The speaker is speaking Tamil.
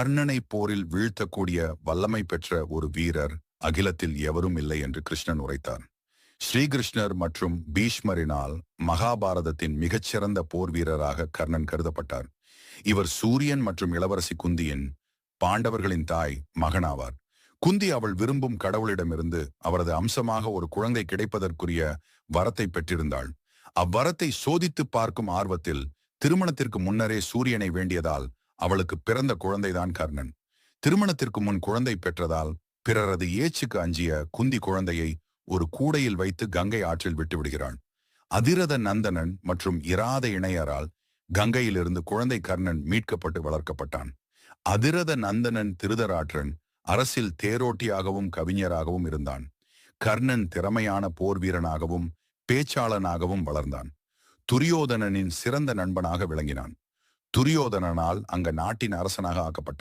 கர்ணனை போரில் வீழ்த்தக்கூடிய வல்லமை பெற்ற ஒரு வீரர் அகிலத்தில் எவரும் இல்லை என்று கிருஷ்ணன் உரைத்தார். ஸ்ரீகிருஷ்ணர் மற்றும் பீஷ்மரினால் மகாபாரதத்தின் மிகச்சிறந்த போர் வீரராக கர்ணன் கருதப்பட்டார். இவர் சூரியன் மற்றும் இளவரசி குந்தியின் பாண்டவர்களின் தாய் மகனாவார். குந்தி அவள் விரும்பும் கடவுளிடமிருந்து அவரது அம்சமாக ஒரு குழந்தை கிடைப்பதற்குரிய வரத்தை பெற்றிருந்தாள். அவ்வரத்தை சோதித்து பார்க்கும் ஆர்வத்தில் திருமணத்திற்கு முன்னரே சூரியனை வேண்டியதால் அவளுக்கு பிறந்த குழந்தைதான் கர்ணன். திருமணத்திற்கு முன் குழந்தை பெற்றதால் பிறரது ஏச்சுக்கு அஞ்சிய குந்தி குழந்தையை ஒரு கூடையில் வைத்து கங்கை ஆற்றில் விட்டு விடுகிறாள். அதிரத நந்தனன் மற்றும் இராத இணையரால் கங்கையிலிருந்து குழந்தை கர்ணன் மீட்கப்பட்டு வளர்க்கப்பட்டான். அதிரத நந்தனன் திருதராற்றன் அரசில் தேரோட்டியாகவும் கவிஞராகவும் இருந்தான். கர்ணன் திறமையான போர் வீரனாகவும் பேச்சாளனாகவும் வளர்ந்தான். துரியோதனனின் சிறந்த நண்பனாக விளங்கினான். துரியோதனனால் அங்க நாட்டின் அரசனாக ஆக்கப்பட்டான்.